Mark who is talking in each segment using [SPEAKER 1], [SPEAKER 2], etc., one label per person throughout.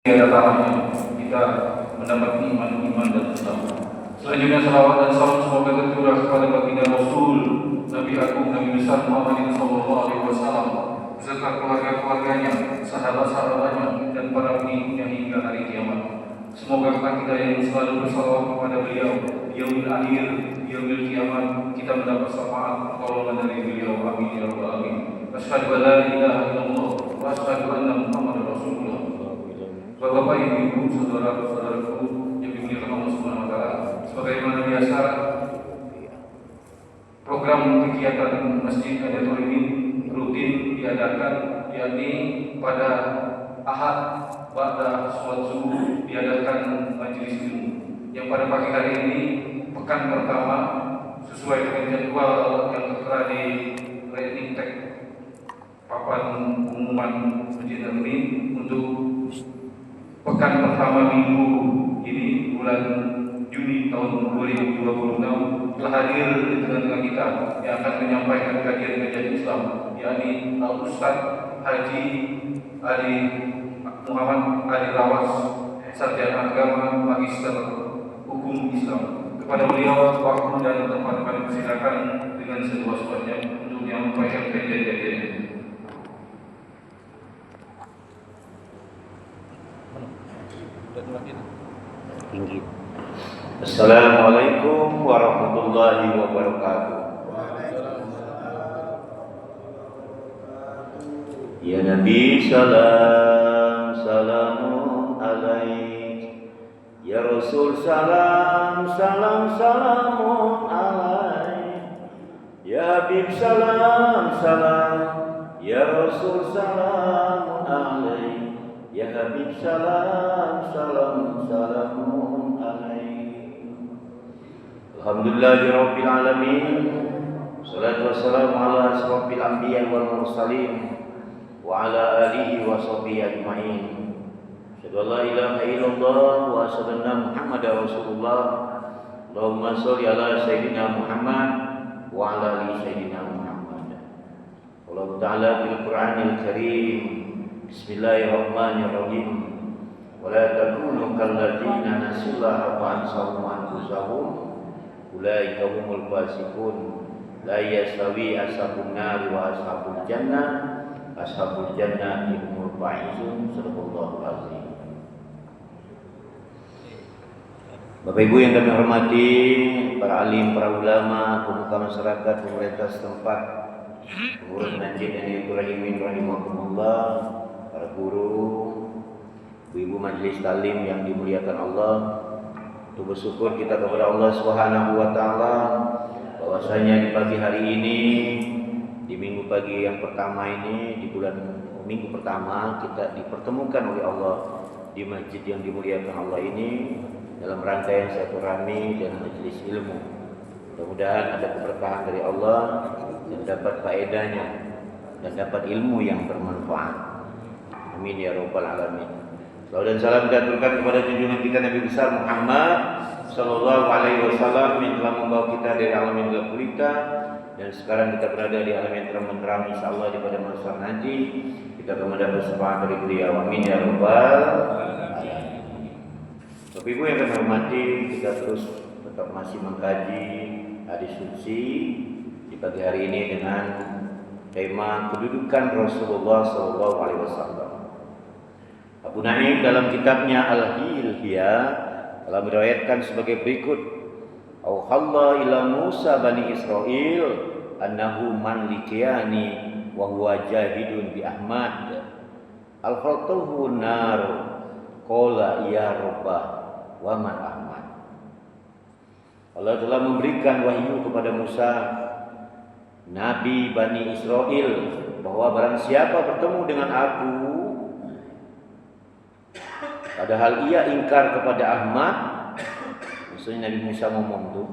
[SPEAKER 1] tiada taranya kita mendapat iman dan Islam. Selanjutnya salawat dan salam semoga tercurah kepada baginda Rasul Nabi Agung Nabi besar Muhammad sallallahu alaihi wasallam beserta keluarga-keluarganya, sahabat-sahabatnya dan para pengikutnya hingga hari kiamat. Semoga kita yang selalu bersalawat kepada beliau yaumil akhir, yaumil kiamat, kita mendapat syafaat pertolongan dari beliau. Amin ya rabbal alamin. Asyhadu an la ilaha illallah wa asyhadu anna Muhammadar Rasulullah. Bapak-bapak, ibu-ibu, saudara-saudaraku yang dimuliakan Allah Subhanahu wa taala, sebagaimana biasa program kegiatan Masjid Hadatul ini rutin diadakan, yakni pada Ahad ba'da sholat subuh diadakan majelis ilmu yang pada pagi hari ini pekan pertama sesuai dengan jadwal yang tertera di landing tag papan pengumuman Masjid Hadatul ini untuk pekan pertama minggu ini bulan Juni tahun 2026 telah hadir di tengah-tengah kita yang akan menyampaikan kajian-kajian Islam, yakni Al-Ustaz Haji Ali Muhammad Ali Lawas, sarjana agama, magister hukum Islam. Kepada beliau waktu dan tempat kami persilakan dengan seluas-luasnya untuk menyampaikan kajian-kajiannya.
[SPEAKER 2] Tinggi. Assalamualaikum warahmatullahi wabarakatuh. Ya Nabi salam salamun alaik, ya Rasul salam salamun alaik, ya Habib salam ya Rasul salamun alaik, ya Habib salam salamun alaik. Alhamdulillahirabbil alamin. Salatu wassalamu ala asrofil anbiya wal mursalin wa ala alihi wa sahbihi ajma'in. Asyhadu an la ilaha illallah wa asyhadu anna Muhammadar Rasulullah. Allahumma shalli ala sayyidina Muhammad wa ala ali sayyidina Muhammad. Allah Ta'ala bil Qur'anil Karim. Bismillahirrahmanirrahim. Wa la takunu kalladzina nasullaha fa ansahum anfusahum ulaika humul fasiqun. La yastawi ashabun nar wa ashabul jannah. Ashabul jannah humul faizun. Shadaqallahul azim. Bapak Ibu yang kami hormati, para alim, para ulama, pemuka masyarakat, pemerintah setempat, pengurus masjid dan Ibrahim rahimahumullah, para guru, ibu-ibu majelis talim yang dimuliakan Allah, untuk bersyukur kita kepada Allah Subhanahu wa taala bahwasanya di pagi hari ini, di minggu pagi yang pertama ini, di bulan minggu pertama kita dipertemukan oleh Allah di masjid yang dimuliakan Allah ini dalam rangkaian silaturahmi dan majelis ilmu. Mudah-mudahan ada keberkahan dari Allah dan dapat faedahnya dan dapat ilmu yang bermanfaat. Amin ya rabbal alamin. Salawat dan salam diaturkan kepada junjungan kita Nabi besar Muhammad sallallahu alaihi wasallam yang telah membawa kita dari alam yang gelap gulita dan sekarang kita berada di alam yang terang-benderang, insyaallah di pada masa nanti kita akan mendapat syafaat dari beliau. Amin ya rabbal alamin. Bapak Ibu yang kami hormati, kita terus tetap masih mengkaji hadis qudsi di pagi hari ini dengan tema kedudukan Rasulullah sallallahu alaihi wasallam. Abu Naim dalam kitabnya Al-Hilya telah meriwayatkan sebagai berikut: Auhalla ila Musa bani Israil annahu man likiyani wa huwa jahidun bi Ahmad al-khaltuhu nar qala ya rabbah wa man Ahmad. Allah telah memberikan wahyu kepada Musa Nabi Bani Israel bahwa barang siapa bertemu dengan aku padahal ia ingkar kepada Ahmad, maksudnya Nabi Musa ngomong tuh,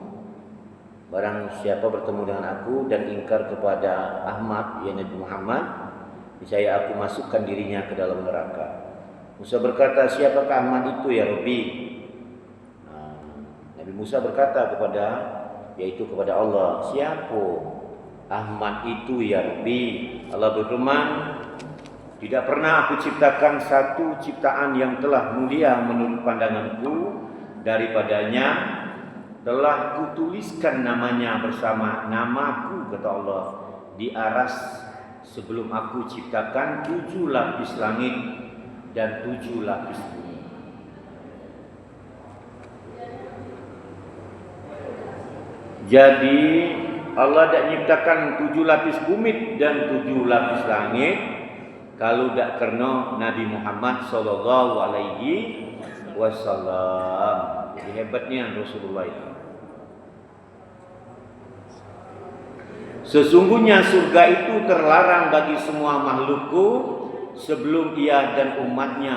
[SPEAKER 2] barang siapa bertemu dengan aku dan ingkar kepada Ahmad, ya Nabi Muhammad, niscaya aku masukkan dirinya ke dalam neraka. Musa berkata, siapakah Ahmad itu ya Rabbi? Nabi Musa berkata yaitu kepada Allah, siapa Ahmad itu ya Rabbi? Allah berfirman di Tidak pernah aku ciptakan satu ciptaan yang telah mulia menurut pandanganku daripadanya telah kutuliskan namanya bersama namaku, kata Allah, di aras sebelum aku ciptakan 7 lapis langit dan 7 lapis bumi. Jadi Allah dah nyiptakan 7 lapis bumi dan 7 lapis langit kalau dak kerana Nabi Muhammad sallallahu alaihi wasallam. Jadi hebatnya Rasulullah itu. Sesungguhnya surga itu terlarang bagi semua makhlukku sebelum ia dan umatnya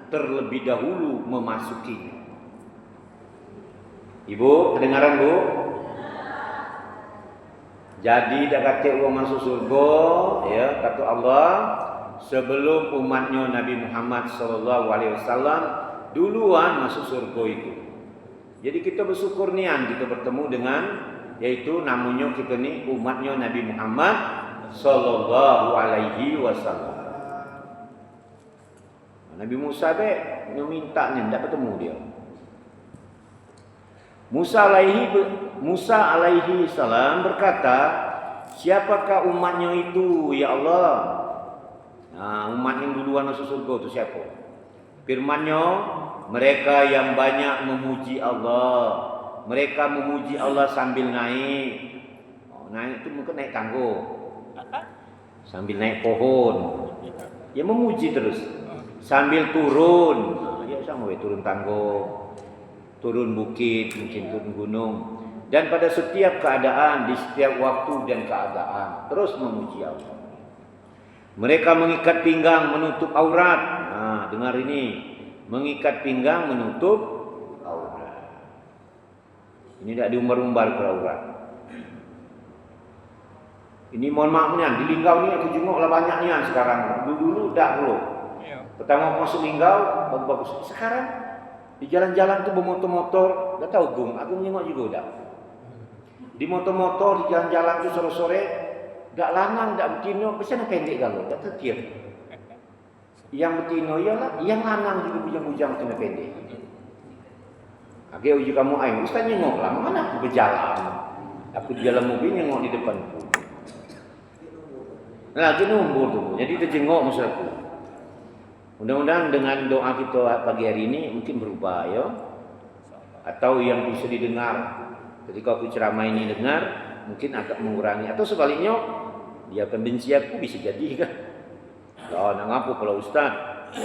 [SPEAKER 2] terlebih dahulu memasukinya. Ibu, kedengaran Bu? Jadi dah kata orang masuk surga, ya, kata Allah, sebelum umatnya Nabi Muhammad sallallahu alaihi wasallam duluan masuk surga itu. Jadi kita bersyukur nian kita bertemu dengan, yaitu namanya kita ni umatnya Nabi Muhammad sallallahu alaihi wasallam. Nabi Musa be minta ni tak bertemu dia. Musa alaihi salam berkata, siapakah umatnya itu ya Allah? Nah, umat yang duluan masuk surga itu siapa? Firman-Nya, mereka yang banyak memuji Allah. Mereka memuji Allah sambil naik. Naik itu mungkin naik tangga. Sambil naik pohon. Ya memuji terus. Sambil turun. Ya sama turun tangga. Turun bukit, mungkin turun gunung. Dan pada setiap keadaan, di setiap waktu dan keadaan, terus memuji Allah. Mereka mengikat pinggang, menutup aurat. Nah, dengar ini. Mengikat pinggang, menutup aurat. Ini tidak diumbar-umbar ke aurat. Ini mohon maaf ni, di Linggau ni aku jenguk lah banyak ni sekarang. Dulu tak dulu. Pertama masuk Linggau, bagus-bagus. Sekarang di jalan-jalan tu bermotor-motor, dah tahu Gung, aku tengok juga dah. Di motor-motor di jalan-jalan tu sore-sore, dak lanang dak betina, macam pendek galau, dak tertiap. Yang betina ialah, yang lanang juga bujang-bujang kena pendek. Okey, uji kamu ayo, ustaz tengok lah, mana aku berjalan. Aku di dalam mobil tengok di depanku. Nah, itu nombor tu. Jadi kita tengok masyarakat. Mudah-mudahan dengan doa kita pagi hari ini mungkin berubah ya. Atau yang bisa didengar ketika aku ceramah ini dengar mungkin agak mengurangi, atau sebaliknya dia akan benci aku, bisa jadi kan. Oh, nak ngapu kalau ustaz,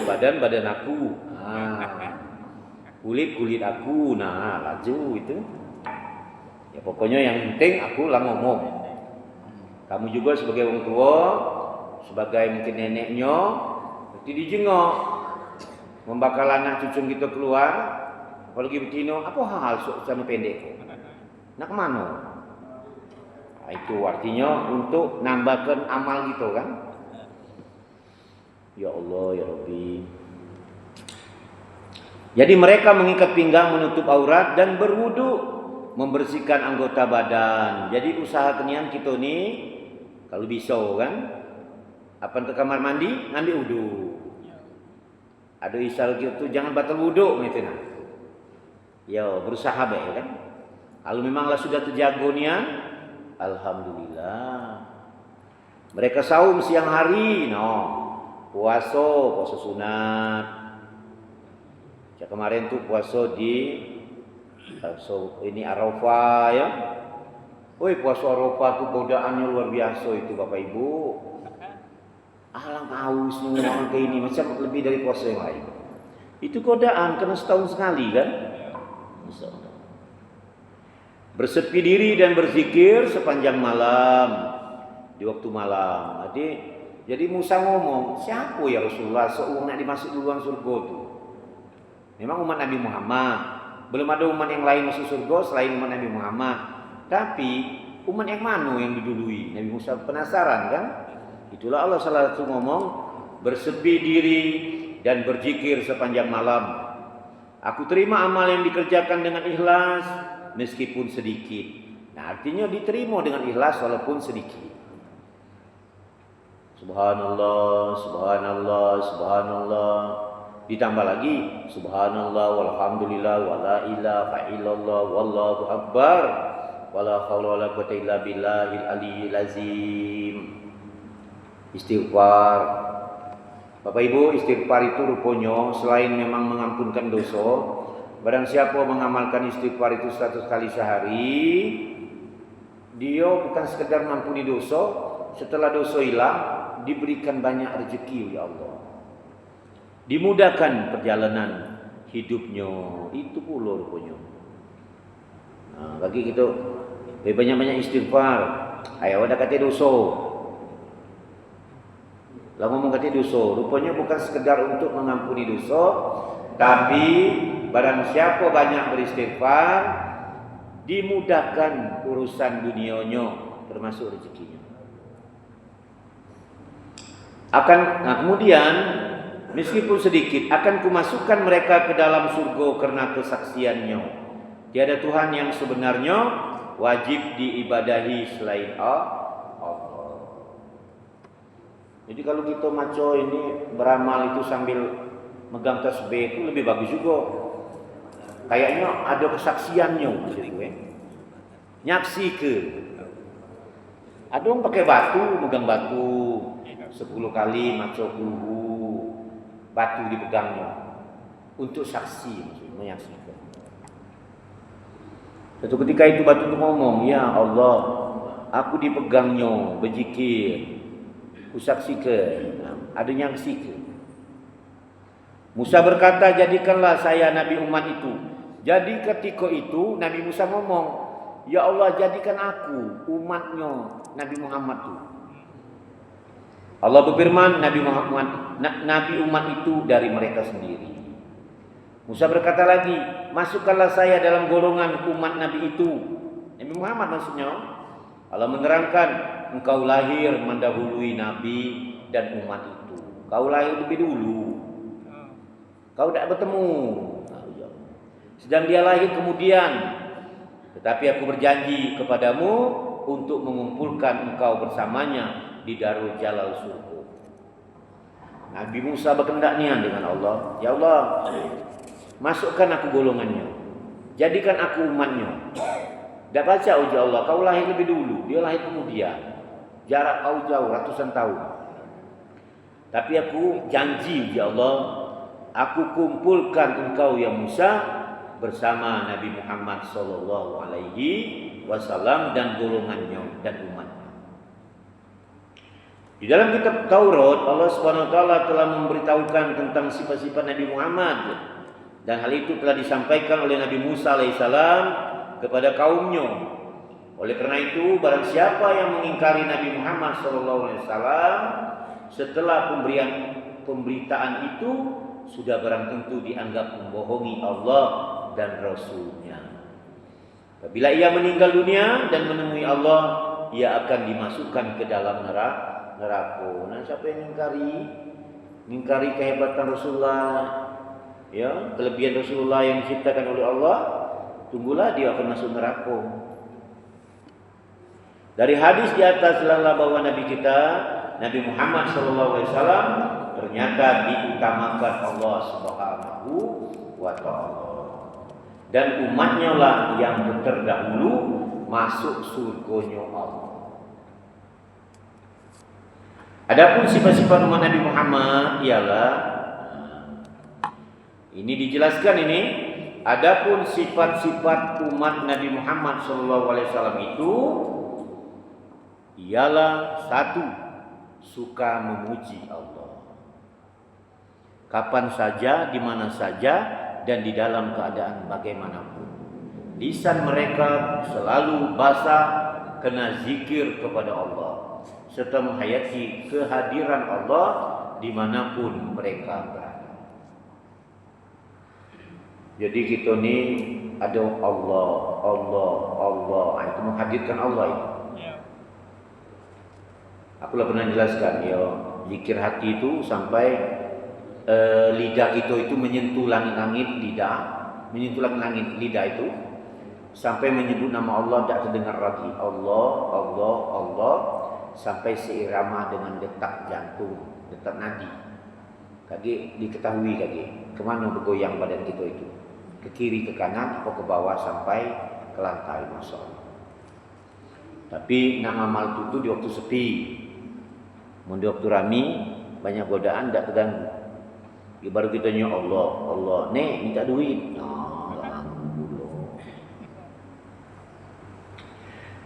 [SPEAKER 2] badan aku, kulit aku, nah laju itu. Ya pokoknya yang penting aku lah ngomong. Kamu juga sebagai orang tua, sebagai mungkin neneknya, nanti dijengok, membakal anak cucu kita keluar, apalagi betina, apa hal sana pendek? Nak kemana? Nah, itu artinya untuk nambahkan amal gitu kan? Ya Allah, ya Rabbi. Jadi mereka mengikat pinggang, menutup aurat dan berwudu, membersihkan anggota badan. Jadi usaha kenian kita ni kalau bisa kan, apa ke kamar mandi ngambil wudu. Ada isal gitu jangan batal wudu gitu nah. Ya berusaha baik kan. Kalau memanglah sudah terjaga nian, alhamdulillah. Mereka saum siang hari, puasa sunat. Ya kemarin tuh puasa di ini Arafah ya. Woi puasa Arafah tuh godaannya luar biasa itu Bapak Ibu. Alang haus orang kayak ini macam lebih dari puasa yang lain. Itu godaan karena setahun sekali kan. Bersepi diri dan berzikir sepanjang malam, di waktu malam. Jadi Musa ngomong, siapa ya Rasulullah seorang nak dimasuk duluan surga tu? Memang umat Nabi Muhammad. Belum ada umat yang lain masuk surga selain umat Nabi Muhammad. Tapi umat yang mana yang didului? Nabi Musa penasaran kan? Itulah Allah salah satu ngomong, bersepi diri dan berzikir sepanjang malam. Aku terima amal yang dikerjakan dengan ikhlas meskipun sedikit. Nah, artinya diterima dengan ikhlas walaupun sedikit. Subhanallah, subhanallah, subhanallah. Ditambah lagi subhanallah walhamdulillah wala ilaha illallah wallahu akbar wala haula wala quwwata illa billahil aliyyil azim. Istighfar. Bapak Ibu, istighfar itu rupanya selain memang mengampunkan dosa, barang siapa mengamalkan istighfar itu 100 kali sehari, dia bukan sekedar mengampuni dosa, setelah dosa hilang diberikan banyak rezeki oleh Allah. Dimudahkan perjalanan hidupnya, itu pula rupanya. Nah, bagi kita banyak-banyak istighfar. Ayo ada kata dosa. Lah ngomong kata dosa, rupanya bukan sekedar untuk mengampuni dosa, tapi barang siapa banyak beristighfar, dimudahkan urusan dunianya termasuk rezekinya. Kemudian meskipun sedikit akan kumasukkan mereka ke dalam surga karena kesaksiannya. Tiada Tuhan yang sebenarnya wajib diibadahi selain Allah. Jadi kalau kita maco ini beramal itu sambil megang tasbih itu lebih bagus juga. Kayaknya ada kesaksiannya gitu ya. Nyaksi ke. Ada yang pakai batu, megang batu 10 kali maco batu dipegangnya untuk saksi, maksudnya menyaksikan. Suatu ketika itu batu itu ngomong, ya Allah, aku dipegangnya berzikir, kusaksikan, ada nyaksikan. Musa berkata, jadikanlah saya nabi umat itu. Jadi ketika itu Nabi Musa ngomong, ya Allah jadikan aku umatnya Nabi Muhammad itu. Allah berfirman, Nabi umat itu dari mereka sendiri. Musa berkata lagi, masukkanlah saya dalam golongan umat Nabi itu. Nabi Muhammad maksudnya. Allah menerangkan, engkau lahir mendahului Nabi dan umat itu. Kau lahir lebih dulu. Kau tidak bertemu. Sedang dia lahir kemudian. Tetapi aku berjanji kepadamu untuk mengumpulkan engkau bersamanya di Darul Jalal surga. Nabi Musa berkehendak niat dengan Allah, ya Allah, masukkan aku golongannya, jadikan aku umatnya. Tidak baca uji Allah, kau lahir lebih dulu, dia lahir kemudian, jarak kau jauh ratusan tahun. Tapi aku janji ya Allah, aku kumpulkan engkau ya Musa bersama Nabi Muhammad sallallahu alaihi wasallam dan golongannya dan umatnya. Di dalam kitab Taurat, Allah Subhanahu wa taala telah memberitahukan tentang sifat-sifat Nabi Muhammad, dan hal itu telah disampaikan oleh Nabi Musa alaihissalam kepada kaumnya. Oleh karena itu, barang siapa yang mengingkari Nabi Muhammad sallallahu alaihi wasallam setelah pemberitaan itu, sudah barang tentu dianggap membohongi Allah dan Rasul-Nya. Apabila ia meninggal dunia dan menemui Allah, ia akan dimasukkan ke dalam neraka. Nah, siapa yang mengingkari kehebatan Rasulullah, ya, kelebihan Rasulullah yang diciptakan oleh Allah, tunggulah dia akan masuk neraka. Dari hadis di atas adalah bahwa Nabi kita, Nabi Muhammad SAW, ternyata diutamakan Allah Subhanahu wa taala. Dan umatnya lah yang terdahulu masuk surganya Allah. Adapun sifat-sifat umat Nabi Muhammad ialah, ini dijelaskan ini, adapun sifat-sifat umat Nabi Muhammad SAW itu ialah satu, suka memuji Allah. Kapan saja, di mana saja, dan di dalam keadaan bagaimanapun. Lisan mereka selalu basah kena zikir kepada Allah, serta menghayati kehadiran Allah dimanapun mereka berada. Jadi kita ni ada Allah, itu menghadirkan Allah itu. Aku lah pernah jelaskan, ya, zikir hati itu sampai lidah kita itu menyentuh langit-langit lidah itu sampai menyebut nama Allah tak terdengar lagi. Allah sampai seirama dengan detak jantung, detak nadi. Kaki diketahui kaki kemana bergoyang badan kita itu, ke kiri, ke kanan, atau ke bawah sampai ke lantai, masya Allah. Tapi nak amal itu di waktu sepi, di waktu rami banyak godaan tidak terganggu. Baru kita nanya Allah, Allah, nek minta duit.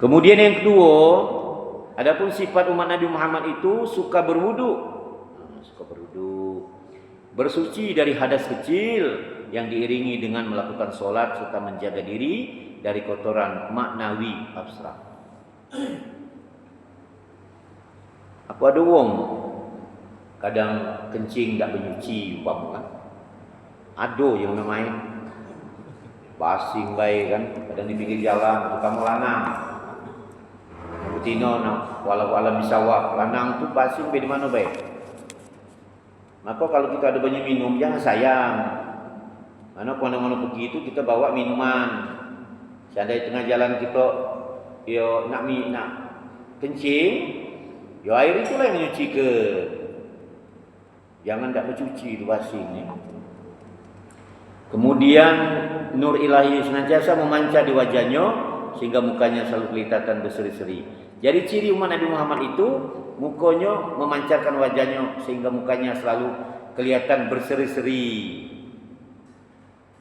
[SPEAKER 2] Kemudian yang kedua, adapun sifat umat Nabi Muhammad itu suka berwudu, bersuci dari hadas kecil yang diiringi dengan melakukan solat serta menjaga diri dari kotoran maknawi abstrak. Aku ada wong kadang kencing tak menyuci umpama kan. Ado yang namanya basing baik kan, kadang di pinggir jalan terutama lanang. Betina nak walau bisa wak lanang tu basing di mana baik. Maka kalau kita ada banyak minum jangan sayang. Mana mana pergi itu kita bawa minuman. Seandainya tengah jalan kita yo nak kencing, yo air itulah yang menyuci ke. Jangan tak bercuci itu basing. Kemudian nur ilahi senantiasa memancar di wajahnya sehingga mukanya selalu kelihatan berseri-seri. Jadi ciri umat Nabi Muhammad itu mukanya memancarkan wajahnya sehingga mukanya selalu kelihatan berseri-seri.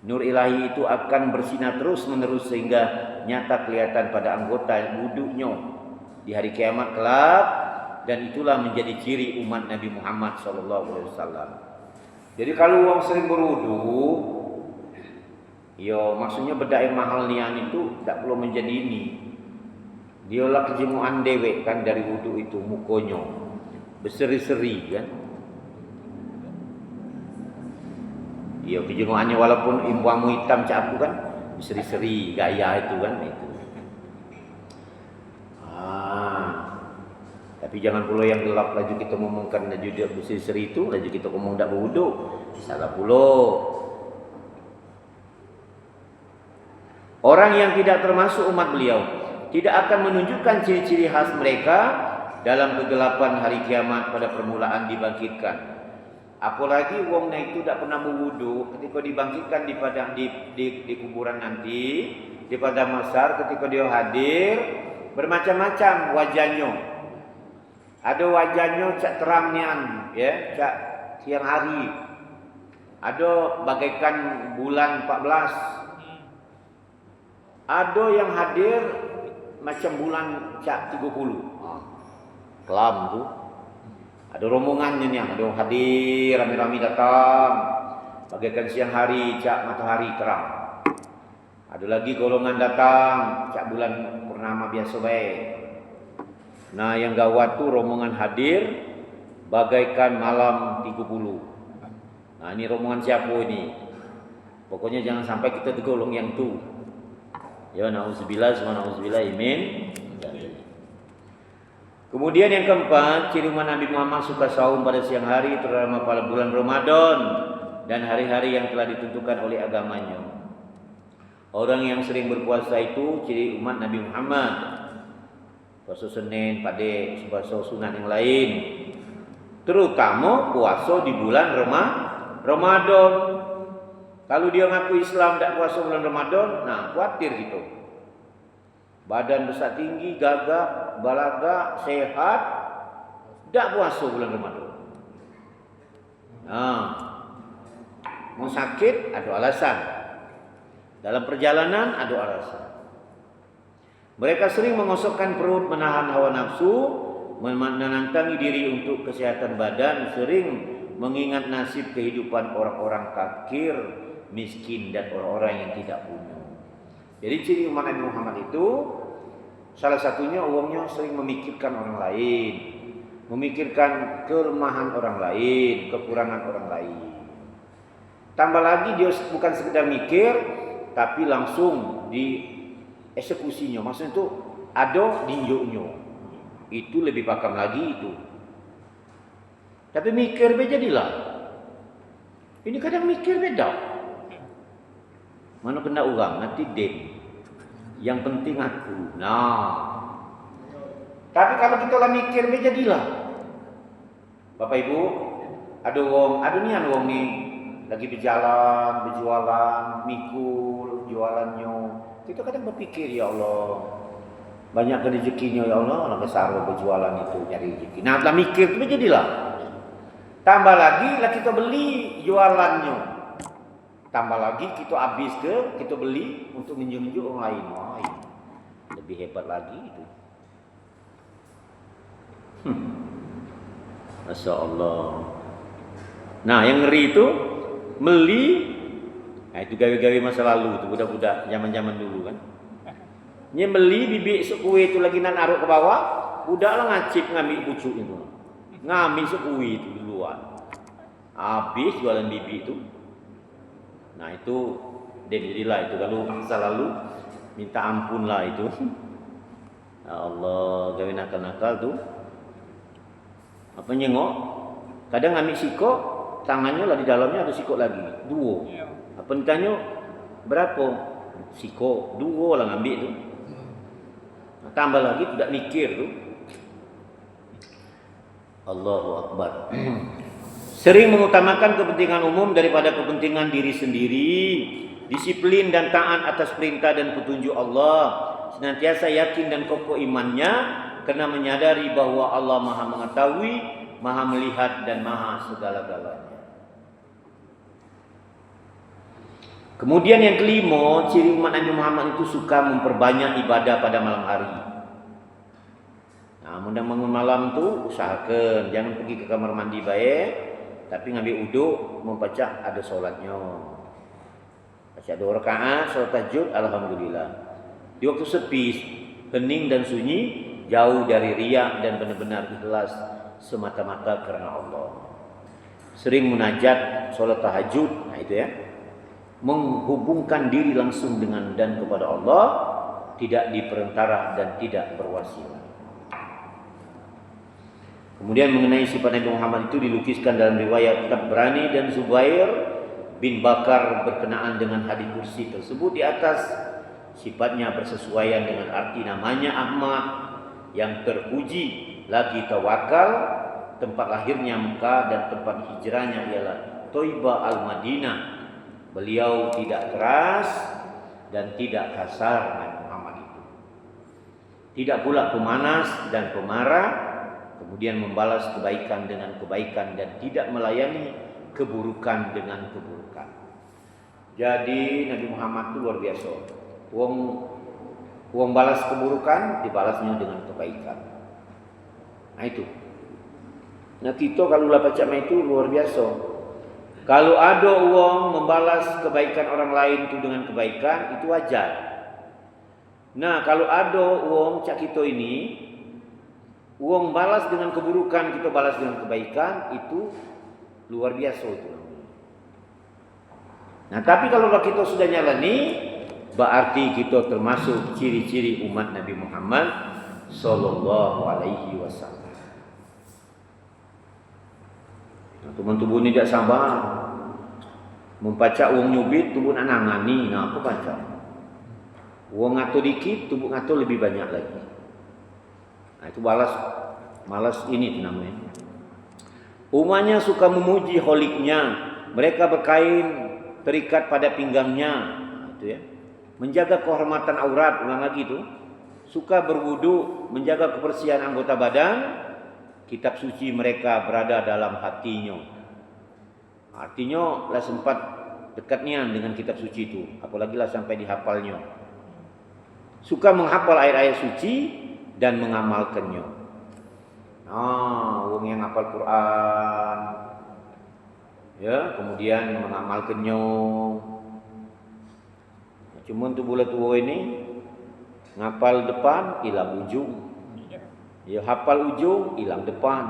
[SPEAKER 2] Nur ilahi itu akan bersinar terus menerus sehingga nyata kelihatan pada anggota wuduknya di hari kiamat kelak, dan itulah menjadi ciri umat Nabi Muhammad SAW. Jadi kalau orang sering berwudu, yo maksudnya beda air mahal nian itu tak perlu menjadi ini. Dialah kejemuan dewek kan dari wudu itu mukonya berseri-seri kan. Iya kejemuannya walaupun imbuamu hitam capu kan berseri-seri gaya itu kan itu. Tapi jangan pula yang gelap laju kita ngomongkan laju dia berseri-seri itu laju kita ngomong tak berwudu. Salah pula. Orang yang tidak termasuk umat beliau tidak akan menunjukkan ciri-ciri khas mereka dalam kegelapan hari kiamat pada permulaan dibangkitkan. Apalagi wongnya itu tidak pernah berwudu ketika dibangkitkan di kuburan nanti, di padang mahsyar ketika dia hadir, bermacam-macam wajahnya. Ada wajahnya cak terang nian, ya, cak siang hari. Ada bagaikan bulan 14. Ada yang hadir macam bulan cak 30. Kelam tu. Ada rombongannya ni, ada orang hadir, ramai-ramai datang. Bagaikan siang hari cak matahari terang. Ada lagi golongan datang cak bulan purnama biasa baik. Nah, yang gawat tu rombongan hadir bagaikan malam 30. Nah, ini rombongan siapa ini? Pokoknya jangan sampai kita tergolong yang tu. Ya na'udzubillah, semua na'udzubillah, amin. Kemudian yang keempat, ciri umat Nabi Muhammad suka saum pada siang hari terutama pada bulan Ramadan dan hari-hari yang telah ditentukan oleh agamanya. Orang yang sering berpuasa itu ciri umat Nabi Muhammad. Puasa Senin, Pade, puasa sunat yang lain. Terutama puasa di bulan Ramadan. Kalau dia ngaku Islam tak puasa bulan Ramadan, nah khawatir gitu. Badan besar tinggi, gagah, balaga, sehat, tak puasa bulan Ramadan. Nah, mau sakit ada alasan. Dalam perjalanan ada alasan. Mereka sering mengosokkan perut, menahan hawa nafsu, menantangi diri untuk kesehatan badan, sering mengingat nasib kehidupan orang-orang fakir, miskin dan orang-orang yang tidak punya. Jadi ciri umat Nabi Muhammad itu salah satunya uangnya sering memikirkan orang lain, memikirkan kelemahan orang lain, kekurangan orang lain. Tambah lagi dia bukan sekedar mikir, tapi langsung dieksekusinya. Maksudnya itu ada dinjuknya. Itu lebih pakam lagi itu. Tapi mikir jadilah. Ini kadang mikir beda. Mana kena orang nanti den. Yang penting aku. Nah, Tapi kalau kita lah mikir, jadilah. Bapak Ibu, ada wong nih lagi berjalan, berjualan, mikul, jualannya. Kita kadang berpikir, ya Allah, banyak rezekinya ya Allah, orang besar berjualan itu nyari rezeki. Nah, setelah mikir itu jadilah. Tambah lagi lah kita beli jualannya. Tambah lagi kita habis kita beli untuk menunjuk orang lain. Wah, lebih hebat lagi itu. Masya Allah. Nah, yang ngeri itu beli. Nah, itu gawe-gawe masa lalu itu budak-budak zaman-zaman dulu kan. Nya beli bibik sekue itu lagi naruh ke bawah, budak lah ngacip ngambil pucuk itu. Ngambil sekue itu duluan. Habis jualan bibik itu. Nah, itu jadilah itu kalau masa lalu minta ampun lah itu. Ya Allah, gawe nakal-nakal tuh. Apa nyengok? Kadang ngambil sikok, tangannya lah di dalamnya ada sikok lagi, dua. Apa ditanya berapa? Sikok, dua lah ngambil tu. Nah, tambah lagi tidak mikir tu. Allahu Akbar. Sering mengutamakan kepentingan umum daripada kepentingan diri sendiri. Disiplin dan taat atas perintah dan petunjuk Allah. Senantiasa yakin dan kokoh imannya karena menyadari bahwa Allah Maha mengetahui, Maha melihat dan Maha segala-galanya. Kemudian yang kelima, ciri umat Nabi Muhammad itu suka memperbanyak ibadah pada malam hari. Nah, mudah bangun malam tu usahakan jangan pergi ke kamar mandi baik, tapi ngambil uduk, membaca ada solatnya. Baca 2 rakaat, solat tahajud, alhamdulillah. Di waktu sepi, hening dan sunyi, jauh dari riya dan benar-benar ikhlas semata-mata karena Allah. Sering munajat, solat tahajud, nah itu ya. Menghubungkan diri langsung dengan dan kepada Allah, tidak diperantara dan tidak berwasilah. Kemudian mengenai sifat Nabi Muhammad itu dilukiskan dalam riwayat Tabrani dan Zubair bin Bakar berkenaan dengan hadis kursi tersebut di atas. Sifatnya bersesuaian dengan arti namanya Ahmad yang terpuji, lagi tawakal, tempat lahirnya Mekah dan tempat hijrahnya ialah Thaibah al-Madinah. Beliau tidak keras dan tidak kasar Nabi Muhammad itu. Tidak pula pemanas dan pemarah, kemudian membalas kebaikan dengan kebaikan dan tidak melayani keburukan dengan keburukan. Jadi Nabi Muhammad itu luar biasa. Uang balas keburukan dibalasnya dengan kebaikan. Nah itu. Nah kita kalau baca itu luar biasa. Kalau ada uang membalas kebaikan orang lain itu dengan kebaikan, itu wajar. Nah kalau ada uang cak kita ini, uang balas dengan keburukan, kita balas dengan kebaikan, itu luar biasa itu. Nah tapi kalau kita sudah nyalani, berarti kita termasuk ciri-ciri umat Nabi Muhammad sallallahu alaihi wasallam. Teman-teman ini tidak sabar membaca uang nyubit tubuh anangani. Nah aku baca uang ngato dikit tubuh ngato lebih banyak lagi. Nah itu malas ini namanya. Umatnya suka memuji holiknya, mereka berkain terikat pada pinggangnya, itu ya. Menjaga kehormatan aurat, ulang lagi itu. Suka berwudu, menjaga kebersihan anggota badan. Kitab suci mereka berada dalam hatinya. Artinya lah sempat dekatnya dengan kitab suci itu, apalagi lah sampai dihafalnya. Suka menghafal ayat-ayat suci dan mengamalkannya. Wong yang hafal Quran, ya, kemudian mengamalkannya. Cuman tuh bulat tua ini ngapal depan, hilang ujung. Ya hafal ujung, hilang depan.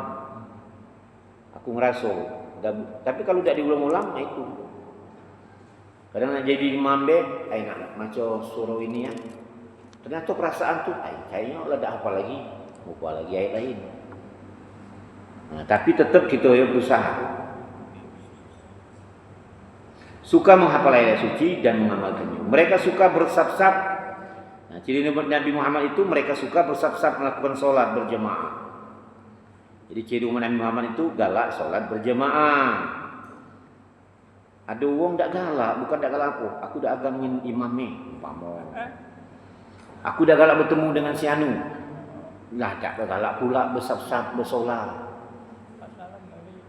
[SPEAKER 2] Aku ngerasa. Tapi kalau tidak diulang-ulang, nah itu. Kadang nak jadi imam deh, nak macam surau ini ya. Ternyata perasaan tuh, kayaknya lah tak hafal lagi, lupa lagi ayat lain. Nah, tapi tetap kita ya berusaha. Suka menghafal ayat suci dan mengamalkannya. Mereka suka bersab-sab. Nah, ciri umat Nabi Muhammad itu mereka suka bersaf-saf melakukan sholat berjamaah. Jadi ciri umat Nabi Muhammad itu galak sholat berjamaah. Ada orang tak galak, bukan tak galak apa. Aku dah agangin imam ni, aku dah galak bertemu dengan si Anu. Lah tak galak pula bersaf-saf bersolat.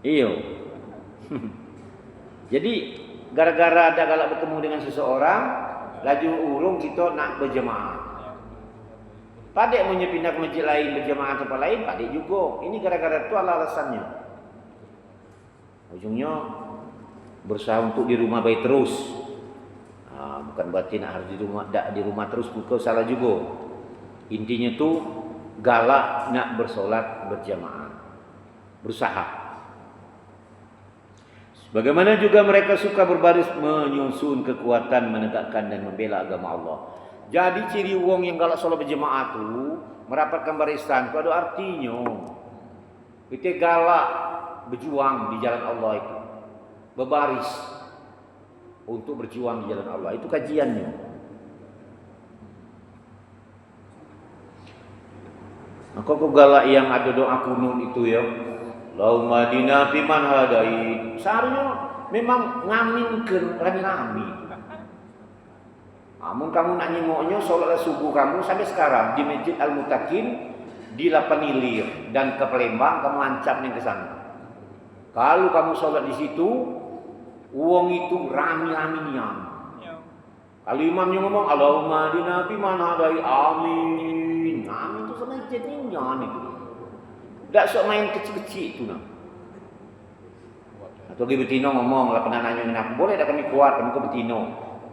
[SPEAKER 2] Iyo. Jadi gara-gara ada galak bertemu dengan seseorang, laju urung kita nak berjemaah. Padek mau pindah ke masjid lain berjemaah tempat lain, padek juga. Ini gara-gara itu alasannya. Ujungnya berusaha untuk di rumah baik terus. Bukan berarti nak harus di rumah terus, bukan salah juga. Intinya tu galak nak bersolat berjamaah. Berusaha. Bagaimana juga mereka suka berbaris menyusun kekuatan menegakkan dan membela agama Allah. Jadi ciri wong yang galak solat berjemaah tu merapatkan barisan tu ada artinya. Kita galak berjuang di jalan Allah itu. Berbaris untuk berjuang di jalan Allah. Itu kajiannya. Maka kau galak yang ada doa kunut itu ya. Allahumma dina biman hadai. Seharusnya memang ngaminkan rami-rami. Namun kamu nak nyengoknya solat subuh kamu sampai sekarang di Masjid Al-Mutakin di Lapanilir dan ke Palembang kamu ancap nih ke sana. Kalau kamu solat di situ, uang itu rami-raminya. Kalau imamnya ngomong Allahumma dina biman hadai, amin. Amin itu sama jadinya nih. Tak sok main kecil-kecil tu nak. Atau pergi betino ngomong lah pernah nanya dengan aku, boleh tak kami kuat, kami ke betino.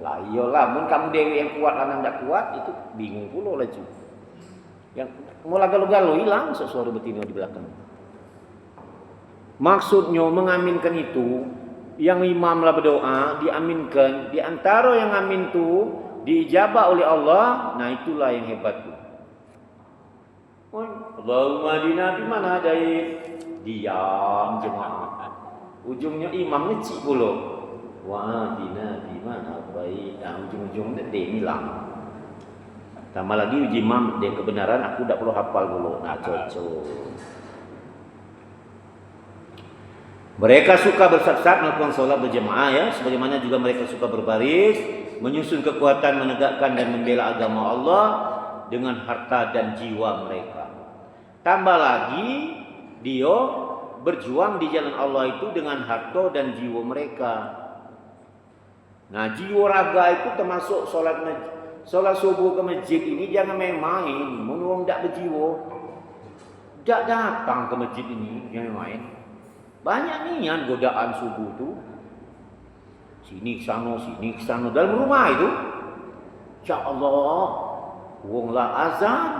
[SPEAKER 2] Lah iyalah, mun kamu dewi yang kuat lanang tak kuat, itu bingung pula laju. Yang mula galau-galau hilang suara betino di belakang. Maksudnya mengaminkan itu, yang imam lah berdoa diaminkan, di antara yang amin tu diijabah oleh Allah, nah itulah yang hebat tu. Allahumma dina biman hadai. Diam jemaah. Ujungnya imam ngecik pula. Wa dina biman hadai. Nah ujung-ujungnya dia hilang. Tambah lagi uji imam dia kebenaran aku tak perlu hafal dulu. Nah cocok. Mereka suka bersaf-saf melakukan solat berjemaah ya, sebagaimana juga mereka suka berbaris, menyusun kekuatan menegakkan dan membela agama Allah dengan harta dan jiwa mereka. Tambah lagi dia berjuang di jalan Allah itu dengan harta dan jiwa mereka. Nah, jiwa raga itu termasuk solat subuh ke masjid ini jangan main-main. Mun tak berjiwa, tak datang ke masjid ini jangan main. Banyak nian godaan subuh tu. Sini ke sana dalam rumah itu. Insya-Allah wong lah azan.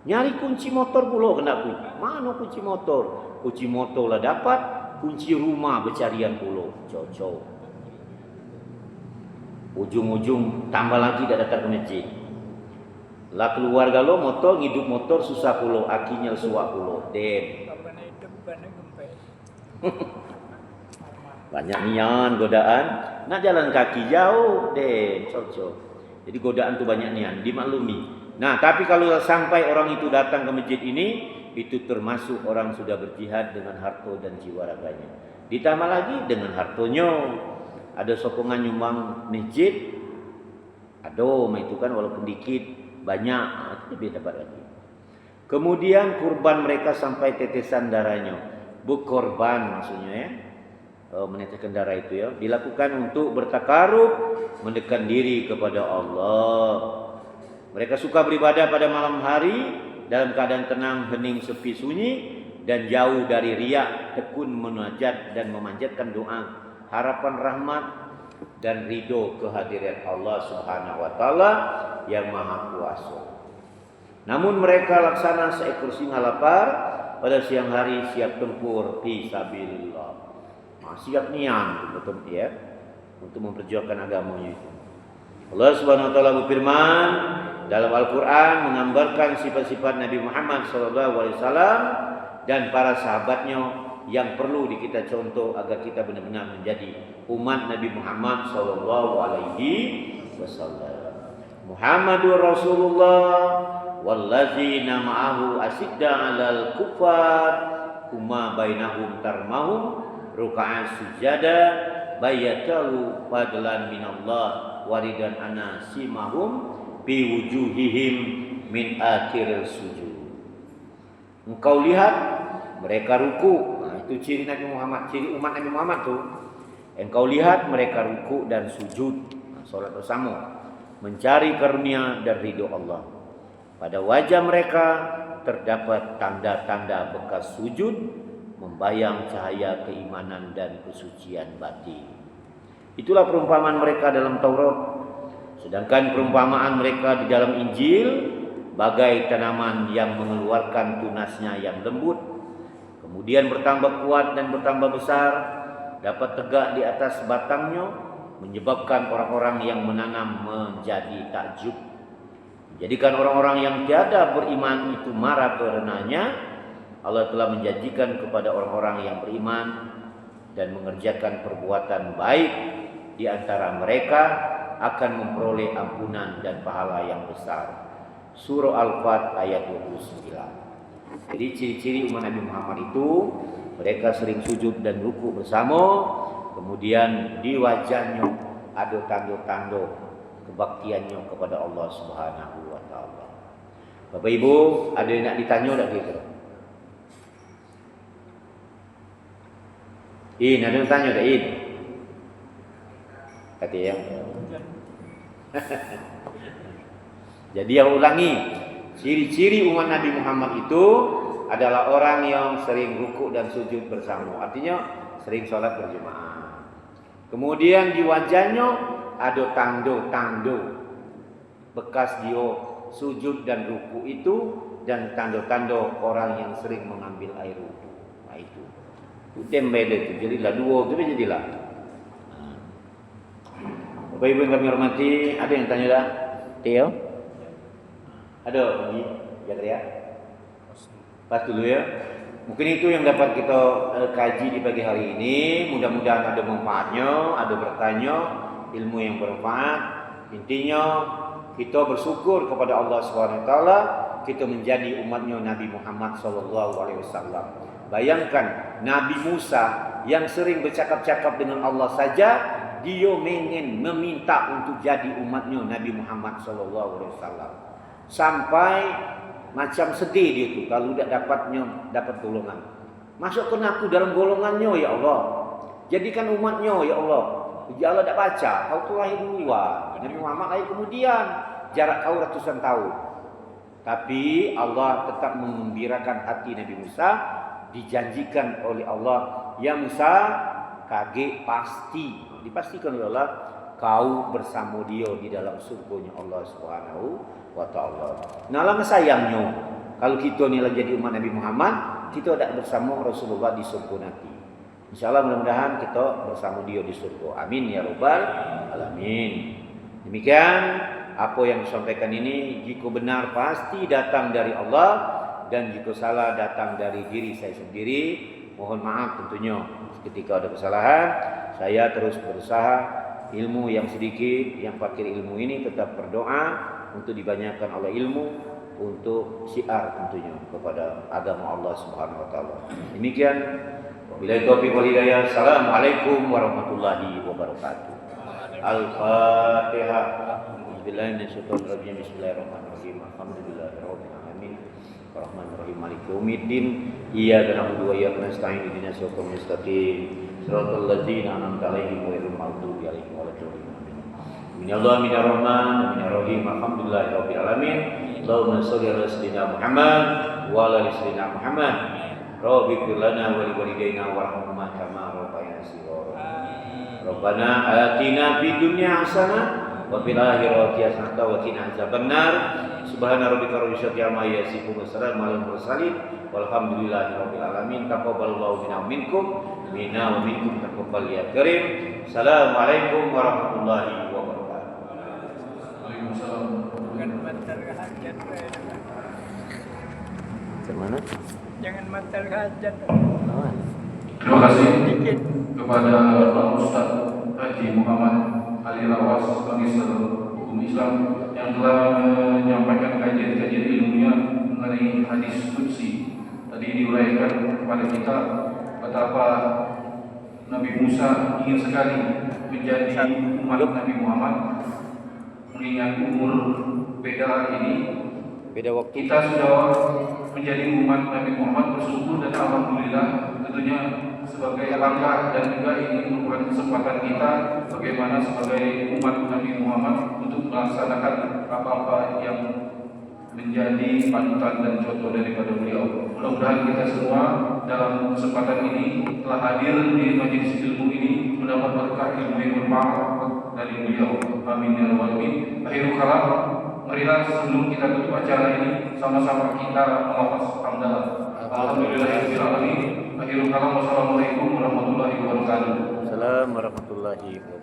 [SPEAKER 2] Nyari kunci motor pula kena kunci. Mana kunci motor? Kunci motor lah dapat, kunci rumah bercarian pula. Cocok. Ujung-ujung tambah lagi dah datang ke masjid. Lah keluarga lo motor, hidup motor susah pula, akinya suak pula. Den. Banyak nian godaan. Nak jalan kaki jauh, den. Cocok. Jadi godaan tu banyak nian, dimaklumi. Nah, tapi kalau sampai orang itu datang ke masjid ini, itu termasuk orang sudah berjihad dengan harta dan jiwa raganya. Ditambah lagi dengan hartonya, ada sokongan nyumbang masjid, aduh, itu kan walaupun dikit, banyak, itu lebih dapat lagi. Kemudian kurban mereka sampai tetesan darahnya, berkorban maksudnya ya, meneteskan darah itu ya, dilakukan untuk bertakarub, mendekatkan diri kepada Allah. Mereka suka beribadah pada malam hari dalam keadaan tenang, hening, sepi, sunyi dan jauh dari riak, tekun munajat dan memanjatkan doa, harapan rahmat dan ridho kehadiran Allah Subhanahu wa taala yang Maha Kuasa. Namun mereka laksana seekor singa lapar pada siang hari siap tempur fi sabilillah. Siap niat betul ya untuk memperjuangkan agamanya itu. Allah Subhanahu wa taala berfirman dalam Al-Quran menggambarkan sifat-sifat Nabi Muhammad SAW dan para sahabatnya yang perlu kita contoh agar kita benar-benar menjadi umat Nabi Muhammad SAW. Muhammadur Rasulullah wallazina ma'ahu asidda 'alal kuffar huma bainahum tarmahum ruk'an sujada bayatalu fadlan minallah waridan anasimahum biwujuhihim min akhiril sujud. Engkau lihat mereka ruku. Nah, itu ciri Nabi Muhammad, ciri umat Nabi Muhammad tuh. Engkau lihat mereka ruku dan sujud, nah, salat bersama, mencari karunia dan ridho Allah. Pada wajah mereka terdapat tanda-tanda bekas sujud, membayang cahaya keimanan dan kesucian batin. Itulah perumpamaan mereka dalam Taurat. Sedangkan perumpamaan mereka di dalam Injil bagai tanaman yang mengeluarkan tunasnya yang lembut, kemudian bertambah kuat dan bertambah besar, dapat tegak di atas batangnya, menyebabkan orang-orang yang menanam menjadi takjub, menjadikan orang-orang yang tiada beriman itu marah karenanya. Allah telah menjanjikan kepada orang-orang yang beriman dan mengerjakan perbuatan baik di antara mereka akan memperoleh ampunan dan pahala yang besar. Surah Al-Fat ayat 29. Jadi ciri-ciri umat Nabi Muhammad itu mereka sering sujud dan ruku bersama, kemudian di wajahnya ada tanda-tanda kebaktiannya kepada Allah Subhanahu wa taala. Bapak Ibu, ada yang nak ditanya tak kira? Ada yang tanya tak kata yang jadi yang ulangi, ciri-ciri umat Nabi Muhammad itu adalah orang yang sering ruku dan sujud bersama. Artinya sering sholat berjemaah. Kemudian di wajahnya ada tanda-tanda bekas dia sujud dan ruku itu, dan tanda-tanda orang yang sering mengambil air wudu. Nah itu tembel itu. Jadilah dua itu jadilah. Bapak Ibu yang kami hormati, ada yang tanya tak? Tio? Ada lagi? Ya. Pas dulu ya. Mungkin itu yang dapat kita kaji di pagi hari ini. Mudah-mudahan ada manfaatnya, ada bertanya, ilmu yang bermanfaat. Intinya kita bersyukur kepada Allah SWT. Kita menjadi umatnya Nabi Muhammad SAW. Bayangkan Nabi Musa yang sering bercakap-cakap dengan Allah saja, dia ingin meminta untuk jadi umatnya Nabi Muhammad SAW. Sampai macam sedih dia tu kalau tidak dapat golongan. Masukkan aku dalam golongannya ya Allah. Jadikan umatnya ya Allah. Ya Allah tak baca, kau tu lahir duluan, Nabi Muhammad lahir kemudian, jarak kau ratusan tahun. Tapi Allah tetap mengembirakan hati Nabi Musa. Dijanjikan oleh Allah, ya Musa, kaget pasti, dipastikan oleh Allah, kau bersama dia di dalam surganya Allah Subhanahu wa taala. Nah, alangkah sayangnya kalau kita ni lah jadi umat Nabi Muhammad, kita tak bersama Rasulullah di surga nanti. Insyaallah mudah-mudahan kita bersama dia di surga. Amin ya rabbal alamin. Demikian apa yang disampaikan ini, jika benar pasti datang dari Allah, dan jika salah datang dari diri saya sendiri. Mohon maaf tentunya ketika ada kesalahan. Saya terus berusaha, ilmu yang sedikit, yang fakir ilmu ini tetap berdoa untuk dibanyakan oleh ilmu, untuk syiar tentunya kepada agama Allah Subhanahu wa taala. Demikian, wabillahi taufiq wal hidayah. Assalamualaikum warahmatullahi wabarakatuh. Al-Fatihah. Bismillahirrahmanirrahim. Bismillahirrahmanirrahim. Alhamdulillahirabbil alamin. Ar-Rahmanir-Rahim. Maliki yaumiddin. Iyyaka na'budu wa iyyaka nasta'in. Ihdinas siratal mustaqim. Shiratal ladzina an'amta 'alaihim ghairil maghdubi 'alaihim waladdallin. Minallah minar rahman minir rahim. Alhamdulillahirabbil alamin. Allahumma shalli ala sayyidina Muhammad wa ala ali sayyidina Muhammad. Rabbighfir lana wa li walidayna warhamhuma kama rabbayana shighara. Rabbana atina fid dunya hasanah wa fil akhirati hasanah wa qina adzabannar. Subhana rabbika rabbil izzati amma yasifun wa salamun alal mursalin walhamdulillahi rabbil alamin. Taqabbalallahu minna wa minkum taqabbal ya karim. Assalamualaikum warahmatullahi wabarakatuh.
[SPEAKER 1] Waalaikumsalam.
[SPEAKER 2] Kemana?
[SPEAKER 3] Jangan mantel hajat.
[SPEAKER 1] Terima kasih kepada Pak Ustaz Haji Muhammad Ali Lawas, Magister hukum Islam yang telah menyampaikan kajian-kajian ilmunya mengenai hadis qudsi. Tadi diuraikan kepada kita betapa Nabi Musa ingin sekali menjadi umat Nabi Muhammad, mengingat umur beda ini.
[SPEAKER 2] Beda waktu.
[SPEAKER 1] Kita sudah menjadi umat Nabi Muhammad, bersyukur dan alhamdulillah, tentunya sebagai langkah dan juga ini merupakan kesempatan kita bagaimana sebagai umat Nabi Muhammad untuk melaksanakan apa-apa yang menjadi panutan dan contoh daripada beliau. Mudah-mudahan kita semua dalam kesempatan ini telah hadir di majelis ilmu ini mendapat berkah ilmu yang bermanfaat dari beliau. Amin ya rabbal alamin. Akhirul kalam, marilah sebelum kita tutup acara ini sama-sama kita melafaz hamdalah. Alhamdulillahirabbil alamin. Akhirul kalam, wassalamualaikum warahmatullahi wabarakatuh.
[SPEAKER 2] Assalamualaikum warahmatullahi wabarakatuh.